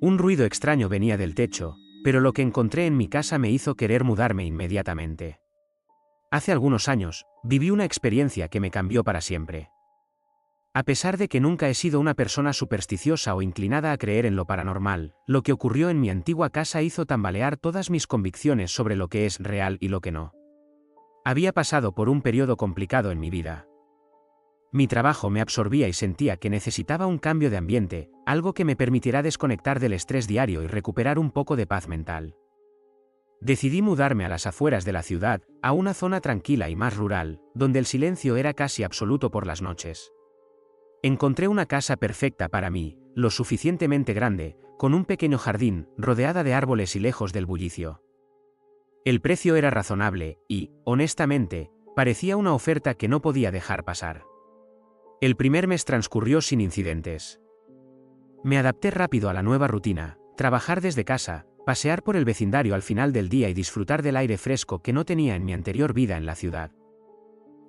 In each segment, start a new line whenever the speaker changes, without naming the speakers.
Un ruido extraño venía del techo, pero lo que encontré en mi casa me hizo querer mudarme inmediatamente. Hace algunos años, viví una experiencia que me cambió para siempre. A pesar de que nunca he sido una persona supersticiosa o inclinada a creer en lo paranormal, lo que ocurrió en mi antigua casa hizo tambalear todas mis convicciones sobre lo que es real y lo que no. Había pasado por un periodo complicado en mi vida. Mi trabajo me absorbía y sentía que necesitaba un cambio de ambiente, algo que me permitiera desconectar del estrés diario y recuperar un poco de paz mental. Decidí mudarme a las afueras de la ciudad, a una zona tranquila y más rural, donde el silencio era casi absoluto por las noches. Encontré una casa perfecta para mí, lo suficientemente grande, con un pequeño jardín, rodeada de árboles y lejos del bullicio. El precio era razonable y, honestamente, parecía una oferta que no podía dejar pasar. El primer mes transcurrió sin incidentes. Me adapté rápido a la nueva rutina, trabajar desde casa, pasear por el vecindario al final del día y disfrutar del aire fresco que no tenía en mi anterior vida en la ciudad.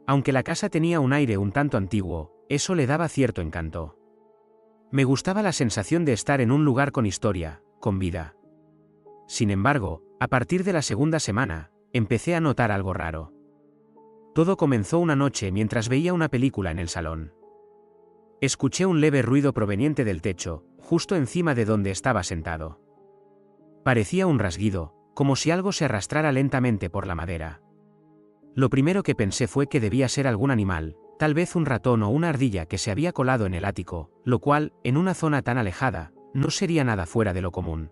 Aunque la casa tenía un aire un tanto antiguo, eso le daba cierto encanto. Me gustaba la sensación de estar en un lugar con historia, con vida. Sin embargo, a partir de la segunda semana, empecé a notar algo raro. Todo comenzó una noche mientras veía una película en el salón. Escuché un leve ruido proveniente del techo, justo encima de donde estaba sentado. Parecía un rasguido, como si algo se arrastrara lentamente por la madera. Lo primero que pensé fue que debía ser algún animal, tal vez un ratón o una ardilla que se había colado en el ático, lo cual, en una zona tan alejada, no sería nada fuera de lo común.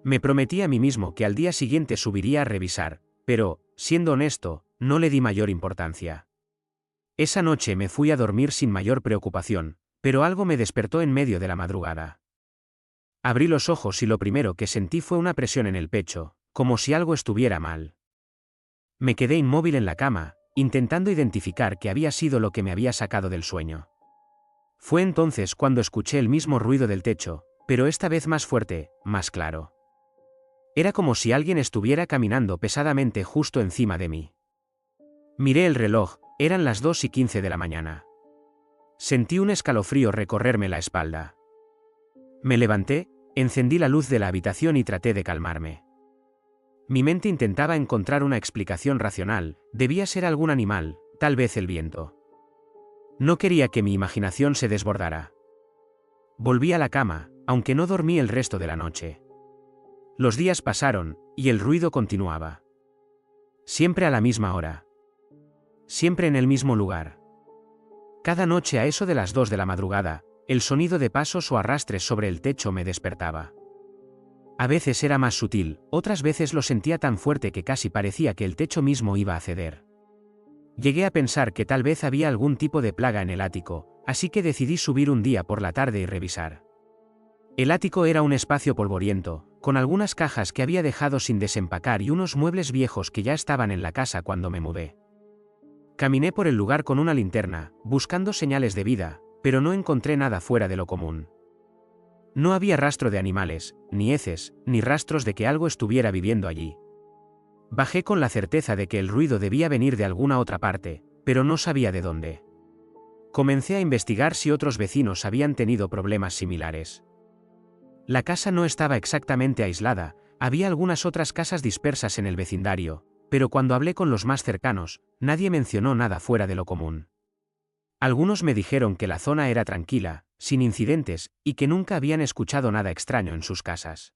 Me prometí a mí mismo que al día siguiente subiría a revisar, pero, siendo honesto, no le di mayor importancia. Esa noche me fui a dormir sin mayor preocupación, pero algo me despertó en medio de la madrugada. Abrí los ojos y lo primero que sentí fue una presión en el pecho, como si algo estuviera mal. Me quedé inmóvil en la cama, intentando identificar qué había sido lo que me había sacado del sueño. Fue entonces cuando escuché el mismo ruido del techo, pero esta vez más fuerte, más claro. Era como si alguien estuviera caminando pesadamente justo encima de mí. Miré el reloj, eran las 2:15 de la mañana. Sentí un escalofrío recorrerme la espalda. Me levanté, encendí la luz de la habitación y traté de calmarme. Mi mente intentaba encontrar una explicación racional, debía ser algún animal, tal vez el viento. No quería que mi imaginación se desbordara. Volví a la cama, aunque no dormí el resto de la noche. Los días pasaron, y el ruido continuaba. Siempre a la misma hora. Siempre en el mismo lugar. Cada noche a eso de las 2 de la madrugada, el sonido de pasos o arrastres sobre el techo me despertaba. A veces era más sutil, otras veces lo sentía tan fuerte que casi parecía que el techo mismo iba a ceder. Llegué a pensar que tal vez había algún tipo de plaga en el ático, así que decidí subir un día por la tarde y revisar. El ático era un espacio polvoriento, con algunas cajas que había dejado sin desempacar y unos muebles viejos que ya estaban en la casa cuando me mudé. Caminé por el lugar con una linterna, buscando señales de vida, pero no encontré nada fuera de lo común. No había rastro de animales, ni heces, ni rastros de que algo estuviera viviendo allí. Bajé con la certeza de que el ruido debía venir de alguna otra parte, pero no sabía de dónde. Comencé a investigar si otros vecinos habían tenido problemas similares. La casa no estaba exactamente aislada, había algunas otras casas dispersas en el vecindario, pero cuando hablé con los más cercanos, nadie mencionó nada fuera de lo común. Algunos me dijeron que la zona era tranquila, sin incidentes, y que nunca habían escuchado nada extraño en sus casas.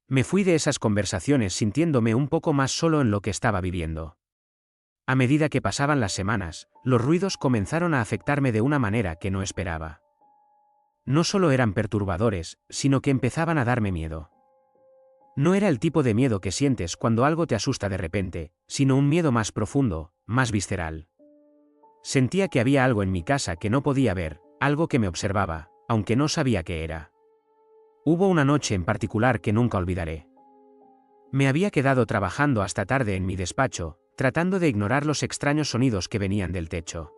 Me fui de esas conversaciones sintiéndome un poco más solo en lo que estaba viviendo. A medida que pasaban las semanas, los ruidos comenzaron a afectarme de una manera que no esperaba. No solo eran perturbadores, sino que empezaban a darme miedo. No era el tipo de miedo que sientes cuando algo te asusta de repente, sino un miedo más profundo, más visceral. Sentía que había algo en mi casa que no podía ver, algo que me observaba, aunque no sabía qué era. Hubo una noche en particular que nunca olvidaré. Me había quedado trabajando hasta tarde en mi despacho, tratando de ignorar los extraños sonidos que venían del techo.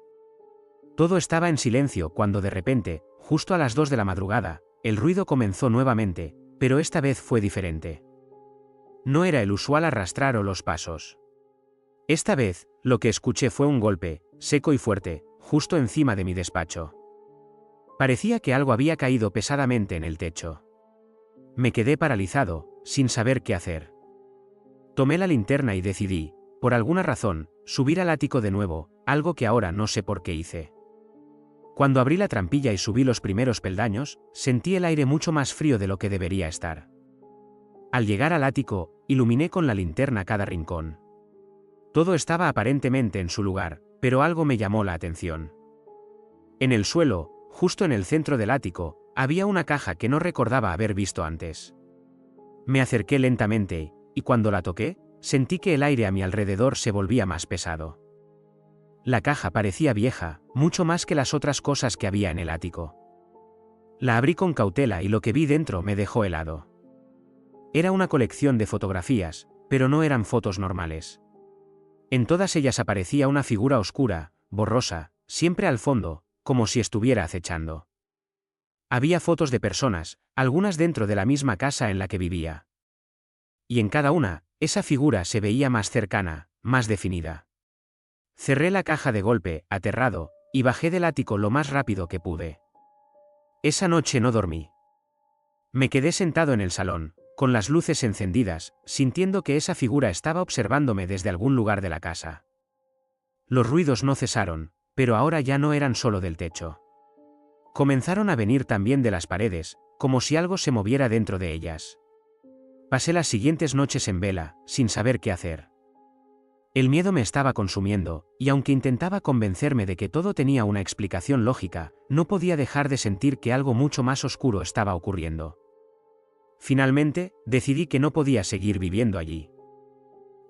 Todo estaba en silencio cuando de repente, justo a las 2 de la madrugada, el ruido comenzó nuevamente, pero esta vez fue diferente. No era el usual arrastrar o los pasos. Esta vez, lo que escuché fue un golpe, seco y fuerte, justo encima de mi despacho. Parecía que algo había caído pesadamente en el techo. Me quedé paralizado, sin saber qué hacer. Tomé la linterna y decidí, por alguna razón, subir al ático de nuevo, algo que ahora no sé por qué hice. Cuando abrí la trampilla y subí los primeros peldaños, sentí el aire mucho más frío de lo que debería estar. Al llegar al ático, iluminé con la linterna cada rincón. Todo estaba aparentemente en su lugar, pero algo me llamó la atención. En el suelo, justo en el centro del ático, había una caja que no recordaba haber visto antes. Me acerqué lentamente, y cuando la toqué, sentí que el aire a mi alrededor se volvía más pesado. La caja parecía vieja, mucho más que las otras cosas que había en el ático. La abrí con cautela y lo que vi dentro me dejó helado. Era una colección de fotografías, pero no eran fotos normales. En todas ellas aparecía una figura oscura, borrosa, siempre al fondo, como si estuviera acechando. Había fotos de personas, algunas dentro de la misma casa en la que vivía. Y en cada una, esa figura se veía más cercana, más definida. Cerré la caja de golpe, aterrado, y bajé del ático lo más rápido que pude. Esa noche no dormí. Me quedé sentado en el salón, con las luces encendidas, sintiendo que esa figura estaba observándome desde algún lugar de la casa. Los ruidos no cesaron, pero ahora ya no eran solo del techo. Comenzaron a venir también de las paredes, como si algo se moviera dentro de ellas. Pasé las siguientes noches en vela, sin saber qué hacer. El miedo me estaba consumiendo, y aunque intentaba convencerme de que todo tenía una explicación lógica, no podía dejar de sentir que algo mucho más oscuro estaba ocurriendo. Finalmente, decidí que no podía seguir viviendo allí.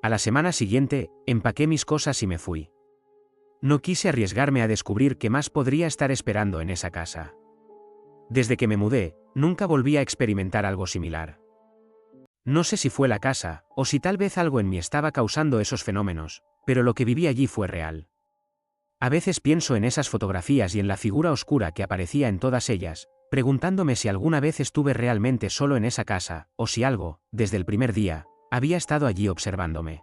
A la semana siguiente, empaqué mis cosas y me fui. No quise arriesgarme a descubrir qué más podría estar esperando en esa casa. Desde que me mudé, nunca volví a experimentar algo similar. No sé si fue la casa, o si tal vez algo en mí estaba causando esos fenómenos, pero lo que viví allí fue real. A veces pienso en esas fotografías y en la figura oscura que aparecía en todas ellas, preguntándome si alguna vez estuve realmente solo en esa casa, o si algo, desde el primer día, había estado allí observándome.